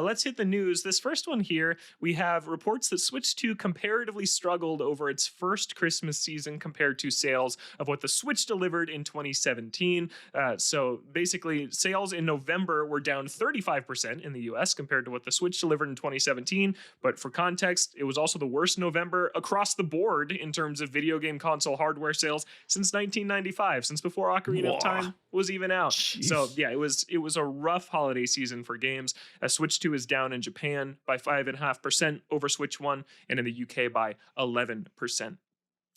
Let's hit the news. This first one here, we have reports that Switch 2 comparatively struggled over its first Christmas season compared to sales of what the Switch delivered in 2017. So basically, sales in November were down 35% in the US compared to what the Switch delivered in 2017. But for context, it was also the worst November across the board in terms of video game console hardware sales since 1995, since before Ocarina of Time was even out. Jeez. So yeah, it was a rough holiday season for games. Switch 2 is down in Japan by 5.5% over Switch 1, and in the UK by 11%.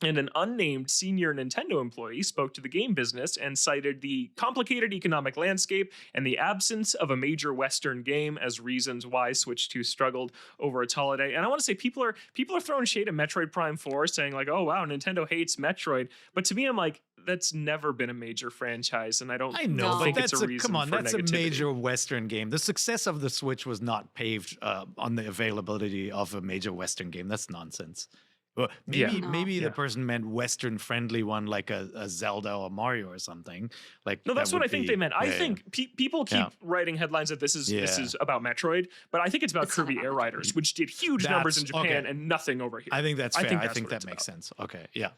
And an unnamed senior Nintendo employee spoke to the game business and cited the complicated economic landscape and the absence of a major Western game as reasons why Switch 2 struggled over its holiday. And I want to say people are throwing shade at Metroid Prime 4, saying like, "Oh wow, Nintendo hates Metroid." But to me, I'm like, that's never been a major franchise, and I don't. I know, think but it's that's a reason come on, for that's negativity. a major Western game. The success of the Switch was not paved on the availability of a major Western game. That's nonsense. Well, maybe the person meant Western friendly one like a Zelda or Mario or something. Like no, that's what I think they meant. I think people keep writing headlines that this is about Metroid, but I think it's about Kirby Air Riders, which did huge numbers in Japan and nothing over here. I think that's fair. I think that makes sense. Okay, yeah.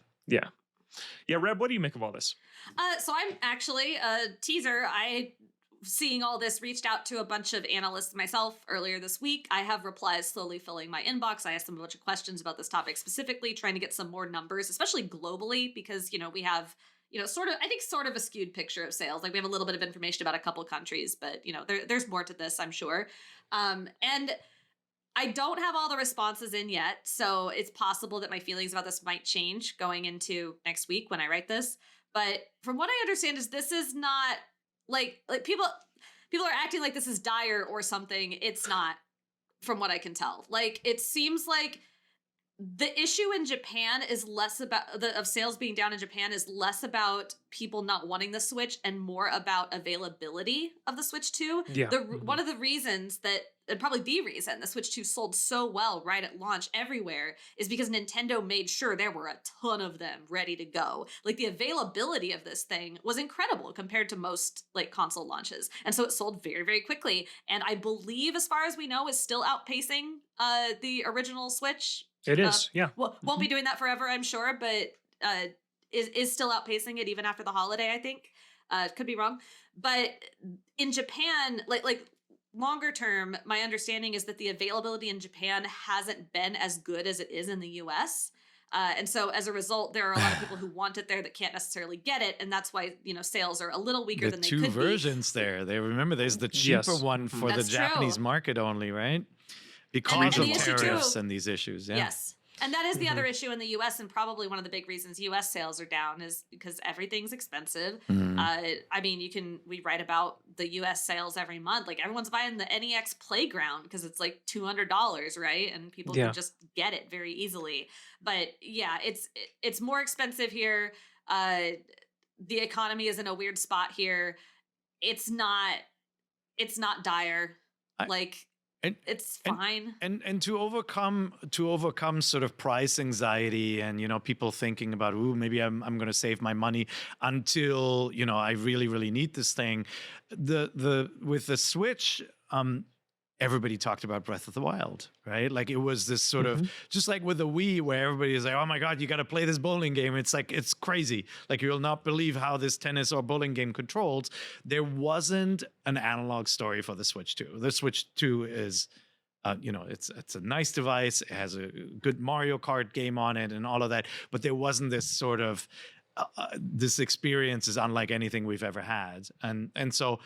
Reb, what do you make of all this? So I'm actually a teaser. Seeing all this, reached out to a bunch of analysts myself earlier this week. I have replies slowly filling my inbox. I asked them a bunch of questions about this topic specifically, trying to get some more numbers, especially globally, because, we have, sort of a skewed picture of sales. Like we have a little bit of information about a couple countries, but, there's more to this, I'm sure. And I don't have all the responses in yet, so it's possible that my feelings about this might change going into next week when I write this. But from what I understand is this is not like people are acting like this is dire or something. It's not, from what I can tell. Like it seems like the issue in Japan is less about of sales being down in Japan is less about people not wanting the Switch and more about availability of the Switch 2. Yeah. One of the reasons that, and probably the reason the Switch 2 sold so well right at launch everywhere is because Nintendo made sure there were a ton of them ready to go. Like the availability of this thing was incredible compared to most like console launches. And so it sold very, very quickly. And I believe, as far as we know, is still outpacing the original Switch. It is, yeah. Well, won't be doing that forever, I'm sure, but is still outpacing it even after the holiday, I think. Could be wrong. But in Japan, like longer term, my understanding is that the availability in Japan hasn't been as good as it is in the US. And so as a result, there are a lot of people who want it there that can't necessarily get it. And that's why, sales are a little weaker than they could be. The two versions there. Remember, there's the cheaper one for the Japanese market only, right? Because of tariffs and these issues. Yeah. Yes. And that is the other issue in the US, and probably one of the big reasons US sales are down is because everything's expensive. I mean, we write about the US sales every month. Like everyone's buying the NEX Playground because it's like $200, right? And people can just get it very easily. But yeah, it's more expensive here. The economy is in a weird spot here. It's not dire. It's fine. And to overcome sort of price anxiety and people thinking about, ooh, maybe I'm going to save my money until I really, really need this thing. With the Switch, everybody talked about Breath of the Wild, right? Like it was this sort of, just like with the Wii, where everybody is like, oh my God, you got to play this bowling game. It's like, it's crazy. Like you'll not believe how this tennis or bowling game controls. There wasn't an analog story for the Switch 2. The Switch 2 is, it's a nice device. It has a good Mario Kart game on it and all of that. But there wasn't this sort of, this experience is unlike anything we've ever had. And so,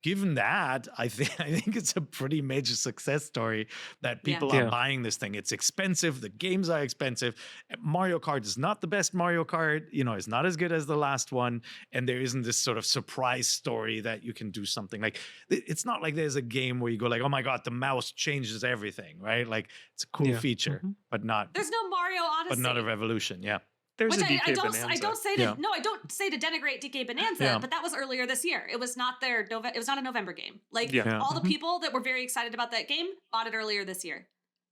given that, I think it's a pretty major success story that people are buying this thing. It's expensive. The games are expensive. Mario Kart is not the best Mario Kart. It's not as good as the last one. And there isn't this sort of surprise story that you can do something like. It's not like there's a game where you go like, oh my God, the mouse changes everything, right? Like it's a cool feature, but not. There's no Mario Odyssey. But not a revolution. Yeah. There's Which a DK I don't say to Bonanza. I don't say to denigrate DK Bonanza, but that was earlier this year. It was not it was not a November game. Like all the people that were very excited about that game bought it earlier this year.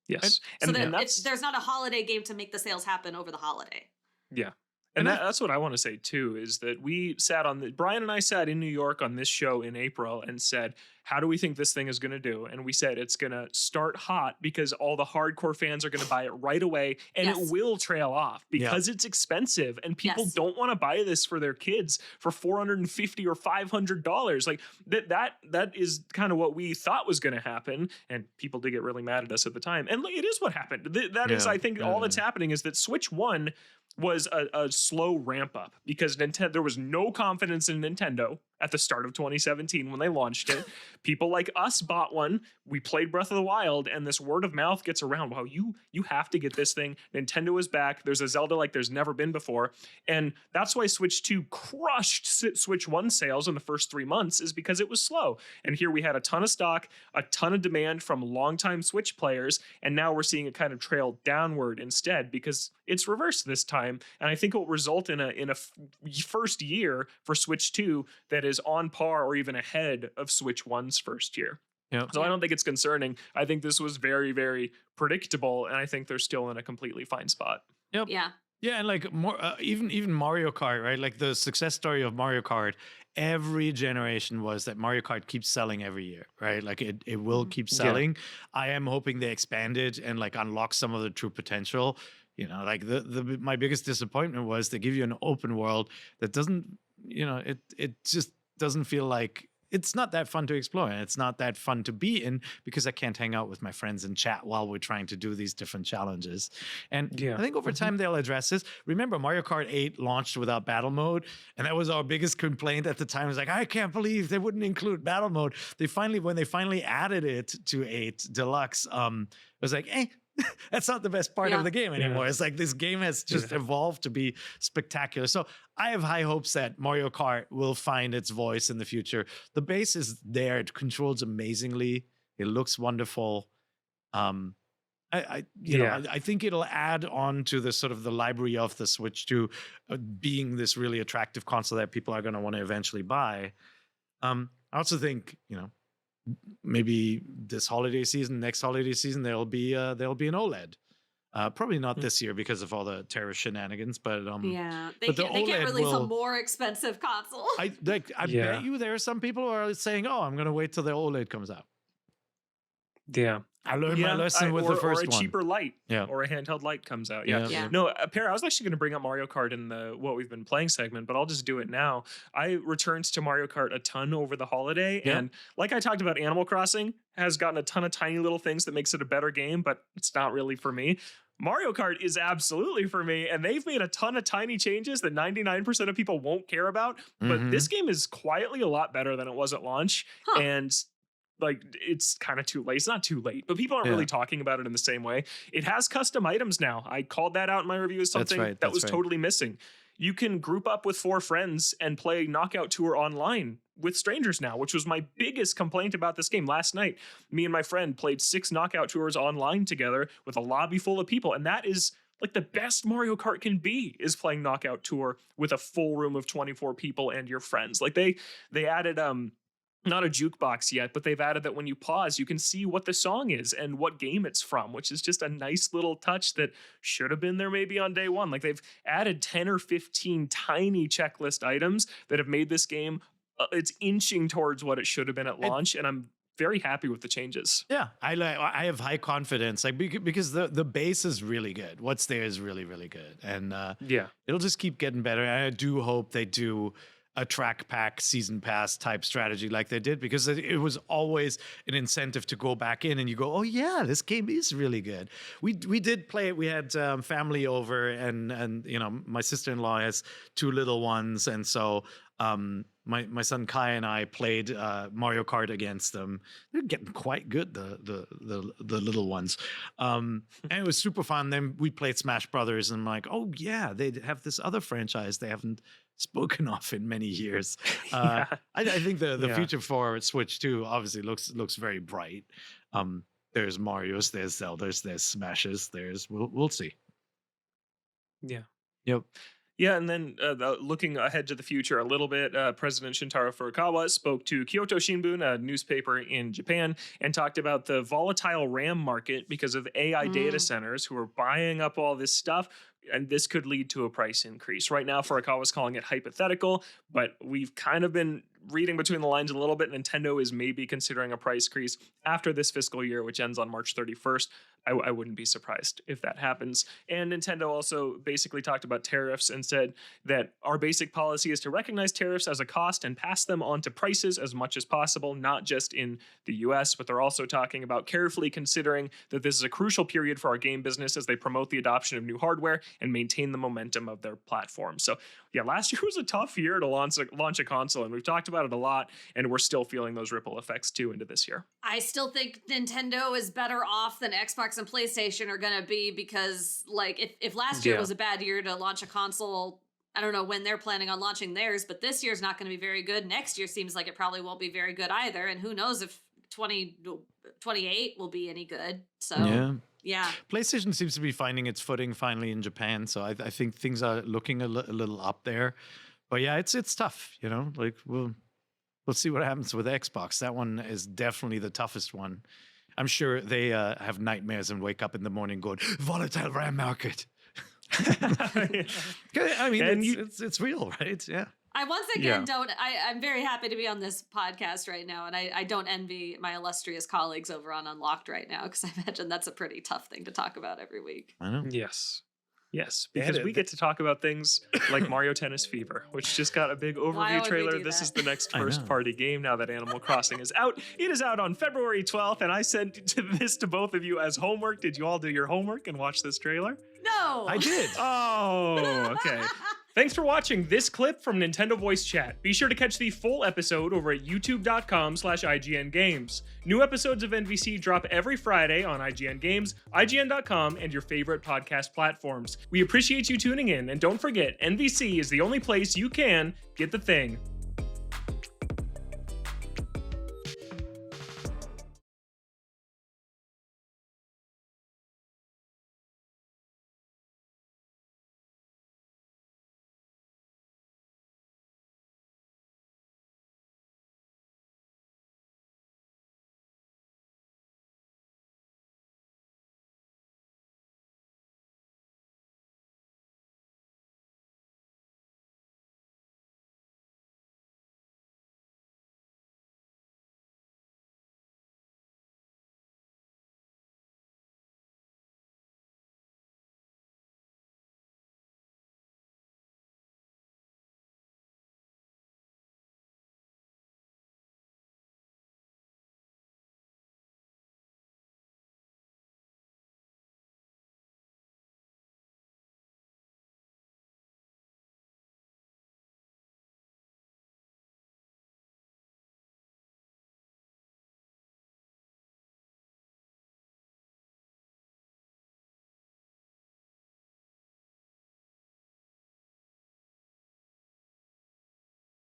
Yes. So there's not a holiday game to make the sales happen over the holiday. Yeah. And that's what I want to say too, is that we sat on Brian and I sat in New York on this show in April and said, how do we think this thing is going to do? And we said it's going to start hot because all the hardcore fans are going to buy it right away, and it will trail off because it's expensive and people don't want to buy this for their kids for $450 or $500. Like that is kind of what we thought was going to happen, and people did get really mad at us at the time. And it is what happened. That is, I think, all that's happening is that Switch 1 was a slow ramp up because there was no confidence in Nintendo at the start of 2017 when they launched it. People like us bought one. We played Breath of the Wild, and this word of mouth gets around. Wow, you have to get this thing. Nintendo is back. There's a Zelda like there's never been before. And that's why Switch 2 crushed Switch 1 sales in the first 3 months, is because it was slow. And here we had a ton of stock, a ton of demand from longtime Switch players, and now we're seeing it kind of trail downward instead because it's reversed this time. And I think it will result in a first year for Switch 2 that is on par or even ahead of Switch 1's first year. So I don't think it's concerning. I think this was very, very predictable, and I think they're still in a completely fine spot. Yeah, and like more, even Mario Kart, right? Like the success story of Mario Kart, every generation was that Mario Kart keeps selling every year, right? Like it will keep selling. I am hoping they expand it and like unlock some of the true potential. You know, like my biggest disappointment was they give you an open world that doesn't, it just doesn't feel like it's not that fun to explore, and it's not that fun to be in because I can't hang out with my friends and chat while we're trying to do these different challenges. And I think over time they'll address this. Remember, Mario Kart 8 launched without battle mode, and that was our biggest complaint at the time. It was like, I can't believe they wouldn't include battle mode. When they finally added it to 8 Deluxe, it was like, that's not the best part of the game anymore. It's like this game has just evolved to be spectacular. So I have high hopes that Mario Kart will find its voice in the future. The base is there. It controls amazingly. It looks wonderful. I think it'll add on to the sort of the library of the Switch 2 being this really attractive console that people are going to want to eventually buy. I also think, maybe this holiday season, next holiday season, there'll be an OLED. Probably not this year because of all the tariff shenanigans, but they can't release a more expensive console. I bet you there are some people who are saying, "Oh, I'm going to wait till the OLED comes out." Yeah. I learned my lesson with the first one. Or a cheaper light, or a handheld light comes out. No, Perry, I was actually going to bring up Mario Kart in the what we've been playing segment, but I'll just do it now. I returned to Mario Kart a ton over the holiday, and like I talked about, Animal Crossing has gotten a ton of tiny little things that makes it a better game, but it's not really for me. Mario Kart is absolutely for me, and they've made a ton of tiny changes that 99% of people won't care about, but this game is quietly a lot better than it was at launch, and like it's kind of too late. It's not too late, but people aren't really talking about it in the same way. It has custom items now. I called that out in my review as something that was totally missing. You can group up with 4 friends and play Knockout Tour online with strangers now, which was my biggest complaint about this game. Last night, me and my friend played 6 Knockout Tours online together with a lobby full of people, and that is like the best Mario Kart can be, is playing Knockout Tour with a full room of 24 people and your friends. Like they added not a jukebox yet, but they've added that when you pause, you can see what the song is and what game it's from, which is just a nice little touch that should have been there maybe on day one. Like they've added 10 or 15 tiny checklist items that have made this game, it's inching towards what it should have been at launch. And I'm very happy with the changes. Yeah, I have high confidence, like because the base is really good. What's there is really, really good. And it'll just keep getting better. And I do hope they do a track pack season pass type strategy like they did, because it was always an incentive to go back in and you go, oh yeah, this game is really good. We did play it. We had family over, and my sister-in-law has 2 little ones, and so my son Kai and I played Mario Kart against them. They're getting quite good, the little ones, and it was super fun. Then we played Smash Brothers, and I'm like, oh yeah, they have this other franchise they haven't spoken of in many years. I think the future for Switch 2 obviously looks very bright. There's Mario's, there's Zelda's, there's Smashes, we'll see. Yeah. Yep. Yeah, and then looking ahead to the future a little bit, President Shintaro Furukawa spoke to Kyoto Shimbun, a newspaper in Japan, and talked about the volatile RAM market because of AI data centers who are buying up all this stuff. and this could lead to a price increase. Right now, Furukawa's calling it hypothetical, but we've kind of been reading between the lines a little bit. Nintendo is maybe considering a price increase after this fiscal year, which ends on March 31st. I wouldn't be surprised if that happens. And Nintendo also basically talked about tariffs and said that our basic policy is to recognize tariffs as a cost and pass them on to prices as much as possible, not just in the US, but they're also talking about carefully considering that this is a crucial period for our game business as they promote the adoption of new hardware and maintain the momentum of their platform. So yeah, last year was a tough year to launch a console, and we've talked about it a lot, and we're still feeling those ripple effects too into this year. I still think Nintendo is better off than Xbox and PlayStation are going to be, because like if last year was a bad year to launch a console, I don't know when they're planning on launching theirs, but this year's not going to be very good. Next year seems like it probably won't be very good either, and who knows if 2028 will be any good. So yeah. PlayStation seems to be finding its footing finally in Japan, so I think things are looking a little up there. But yeah, it's tough, you know. Like we'll see what happens with Xbox. That one is definitely the toughest one. I'm sure they have nightmares and wake up in the morning going, volatile RAM market. I mean, it's real, right? Yeah. I once again I'm very happy to be on this podcast right now, and I don't envy my illustrious colleagues over on Unlocked right now, because I imagine that's a pretty tough thing to talk about every week. I know. Yes, because we get to talk about things like Mario Tennis Fever, which just got a big overview trailer. This is the next first-party game now that Animal Crossing is out. It is out on February 12th, and I sent this to both of you as homework. Did you all do your homework and watch this trailer? No! I did. Oh, okay. Thanks for watching this clip from Nintendo Voice Chat. Be sure to catch the full episode over at youtube.com/IGN Games. New episodes of NVC drop every Friday on IGN Games, IGN.com, and your favorite podcast platforms. We appreciate you tuning in, and don't forget, NVC is the only place you can get the thing